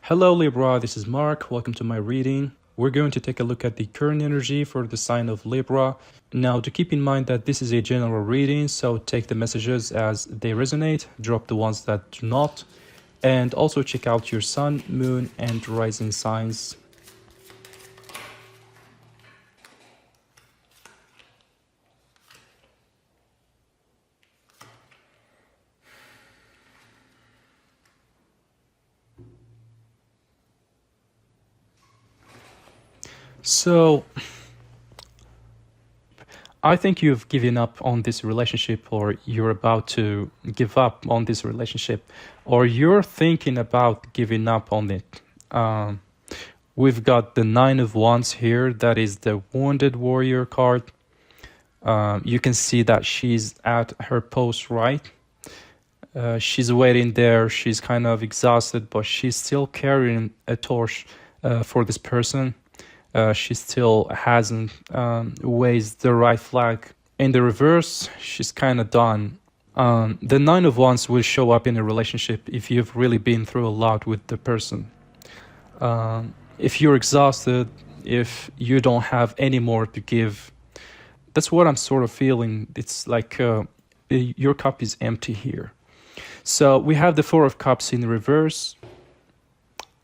Hello Libra, this is Mark. Welcome to my reading. We're going to take a look at the current energy for the sign of Libra. Now, to keep in mind that this is a general reading, so take the messages as they resonate, drop the ones that do not, and also check out your sun, moon, and rising signs. So, I think you've given up on this relationship, or you're about to give up on this relationship, or you're thinking about giving up on it. We've got the Nine of Wands here. That is the Wounded Warrior card. You can see that she's at her post, right? She's waiting there. She's kind of exhausted, but she's still carrying a torch for this person. She still hasn't raised the right flag. In the reverse, she's kind of done. The Nine of Wands will show up in a relationship if you've really been through a lot with the person. If you're exhausted, if you don't have any more to give, that's what I'm sort of feeling. It's like your cup is empty here. So we have the Four of Cups in reverse.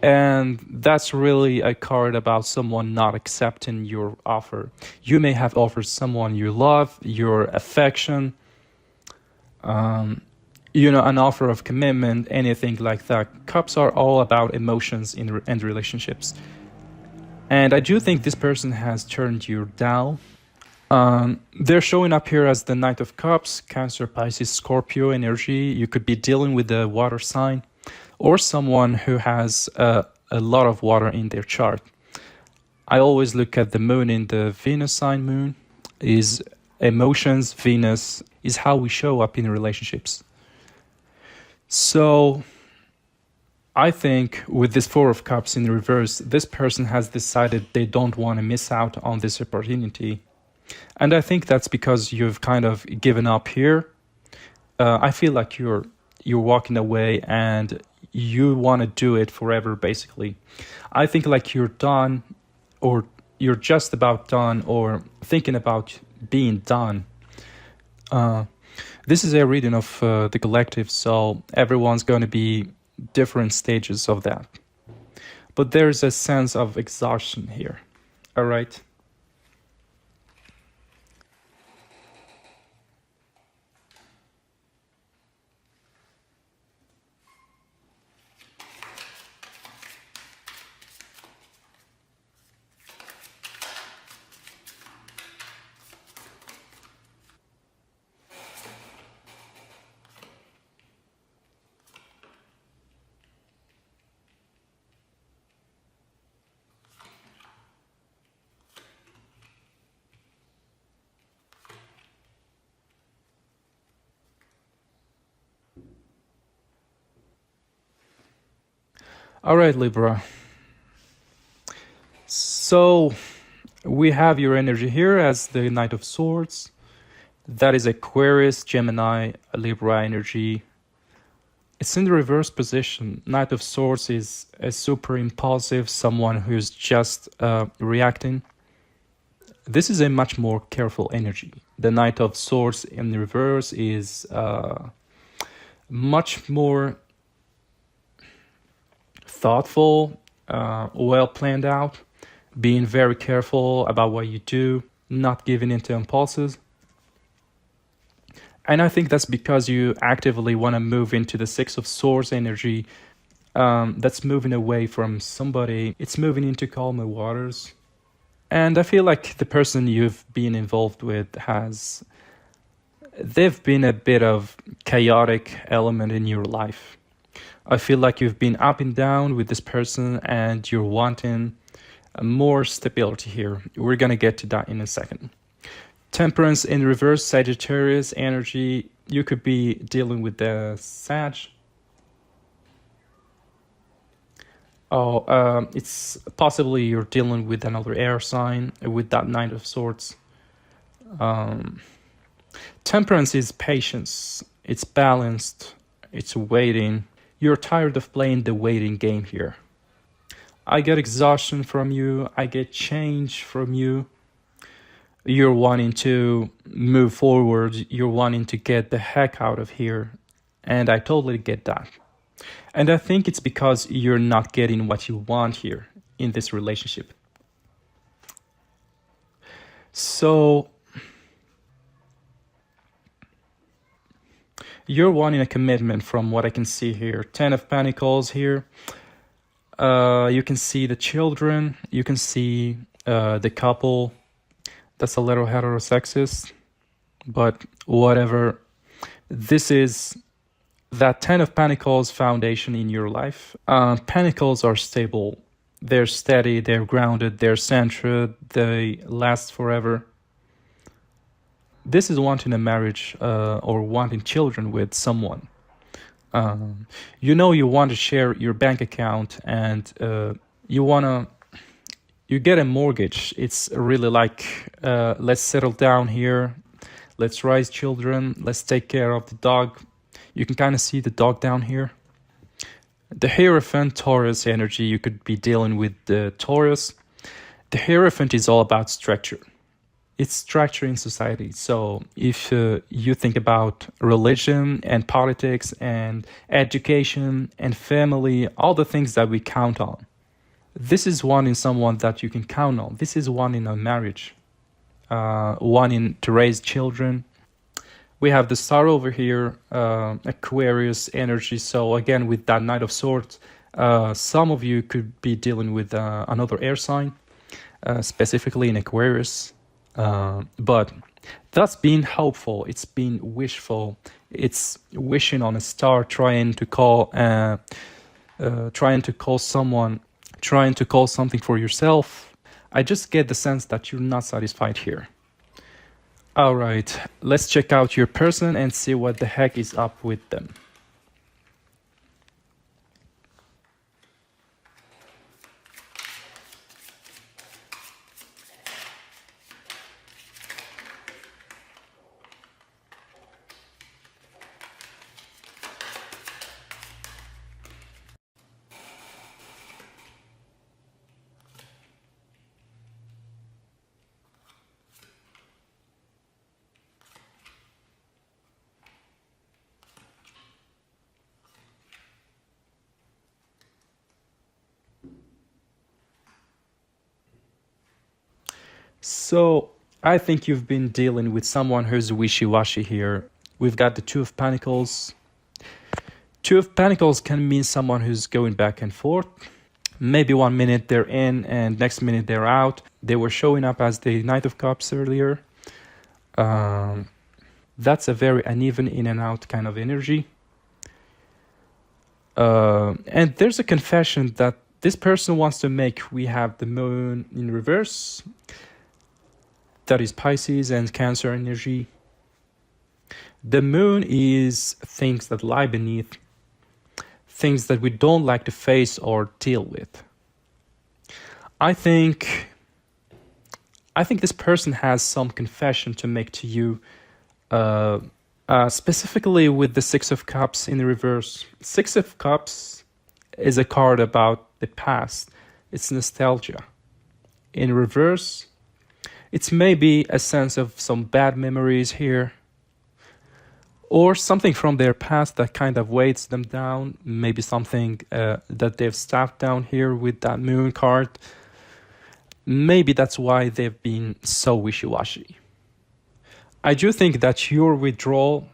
And that's really a card about someone not accepting your offer. You may have offered someone you love, your affection, an offer of commitment, anything like that. Cups are all about emotions and relationships. And I do think this person has turned you down. They're showing up here as the Knight of Cups, Cancer, Pisces, Scorpio energy. You could be dealing with the water sign, or someone who has a lot of water in their chart. I always look at the moon in the Venus sign moon. Is emotions, Venus, is how we show up in relationships. So I think with this Four of Cups in reverse, this person has decided they don't want to miss out on this opportunity. And I think that's because you've kind of given up here. I feel like you're walking away and you want to do it forever, basically. I think like you're done, or you're just about done, or thinking about being done. This is a reading of the collective, so everyone's going to be different stages of that. But there's a sense of exhaustion here. All right. All right, Libra. So we have your energy here as the Knight of Swords. That is Aquarius, Gemini, Libra energy. It's in the reverse position. Knight of Swords is a super impulsive, someone who's just reacting. This is a much more careful energy. The Knight of Swords in the reverse is much more thoughtful, well planned out, being very careful about what you do, not giving into impulses. And I think that's because you actively want to move into the Six of Swords energy. That's moving away from somebody. It's moving into calmer waters. And I feel like the person you've been involved with they've been a bit of chaotic element in your life. I feel like you've been up and down with this person and you're wanting more stability here. We're going to get to that in a second. Temperance in reverse, Sagittarius energy. You could be dealing with the Sag. It's possibly you're dealing with another air sign with that Knight of Swords. Temperance is patience. It's balanced. It's waiting. You're tired of playing the waiting game here. I get exhaustion from you. I get change from you. You're wanting to move forward. You're wanting to get the heck out of here. And I totally get that. And I think it's because you're not getting what you want here in this relationship. So you're wanting a commitment from what I can see here. 10 of Pentacles here. You can see the children. You can see the couple. That's a little heterosexist, but whatever. This is that 10 of Pentacles foundation in your life. Pentacles are stable. They're steady, they're grounded, they're centered, they last forever. This is wanting a marriage or wanting children with someone. You know you want to share your bank account and you get a mortgage. It's really like, let's settle down here. Let's raise children. Let's take care of the dog. You can kind of see the dog down here. The Hierophant, Taurus energy, you could be dealing with the Taurus. The Hierophant is all about structure. It's structure in society. So if you think about religion and politics and education and family, all the things that we count on, this is one in someone that you can count on. This is one in a marriage, one in to raise children. We have the Star over here, Aquarius energy. So again, with that Knight of Swords, some of you could be dealing with another air sign, specifically in Aquarius. But that's being hopeful. It's being wishful. It's wishing on a star, trying to call someone, trying to call something for yourself. I just get the sense that you're not satisfied here. All right, let's check out your person and see what the heck is up with them. So I think you've been dealing with someone who's wishy-washy here. We've got the Two of Pentacles. Two of Pentacles can mean someone who's going back and forth. Maybe 1 minute they're in and next minute they're out. They were showing up as the Knight of Cups earlier. That's a very uneven in and out kind of energy. And there's a confession that this person wants to make. We have the Moon in reverse. That is Pisces and Cancer energy. The Moon is things that lie beneath, things that we don't like to face or deal with. I think this person has some confession to make to you, specifically with the Six of Cups in the reverse. Six of Cups is a card about the past. It's nostalgia. In reverse, it's maybe a sense of some bad memories here, or something from their past that kind of weights them down. Maybe something that they've stuffed down here with that Moon card. Maybe that's why they've been so wishy-washy. I do think that your withdrawal,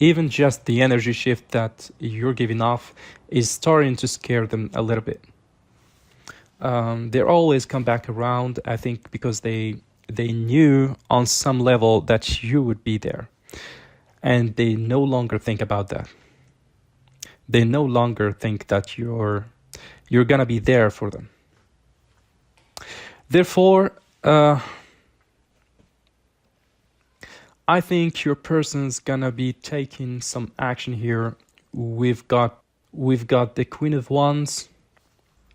even just the energy shift that you're giving off, is starting to scare them a little bit. They always come back around, I think, because they knew on some level that you would be there, and they no longer think about that. They no longer think that you're gonna be there for them. Therefore, I think your person's gonna be taking some action here. We've got the Queen of Wands.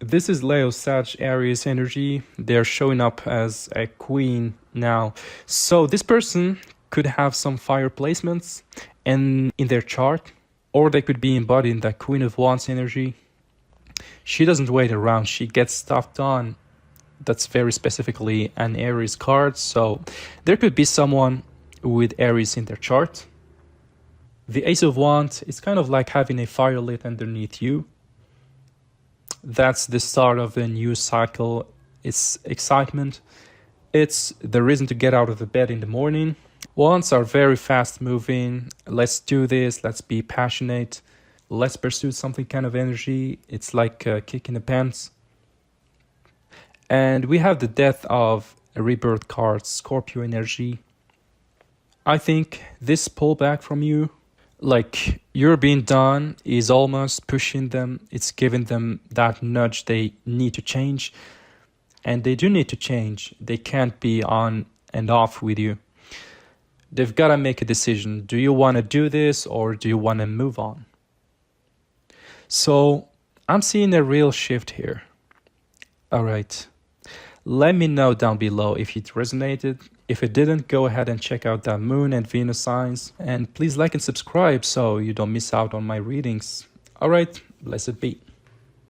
This is Leo, Sag, Aries energy. They're showing up as a queen now. So this person could have some fire placements in their chart, or they could be embodying that Queen of Wands energy. She doesn't wait around, she gets stuff done. That's very specifically an Aries card. So there could be someone with Aries in their chart. The Ace of Wands is kind of like having a fire lit underneath you. That's the start of a new cycle. It's excitement. It's the reason to get out of the bed in the morning. Wands are very fast moving. Let's do this. Let's be passionate. Let's pursue something kind of energy. It's like a kick in the pants. And we have the death of a rebirth card, Scorpio energy. I think this pullback from you, like you're being done, is almost pushing them. It's giving them that nudge they need to change. And they do need to change. They can't be on and off with you. They've got to make a decision. Do you want to do this or do you want to move on? So I'm seeing a real shift here. All right. Let me know down below if it resonated. If it didn't, go ahead and check out that Moon and Venus signs. And please like and subscribe so you don't miss out on my readings. All right, blessed be.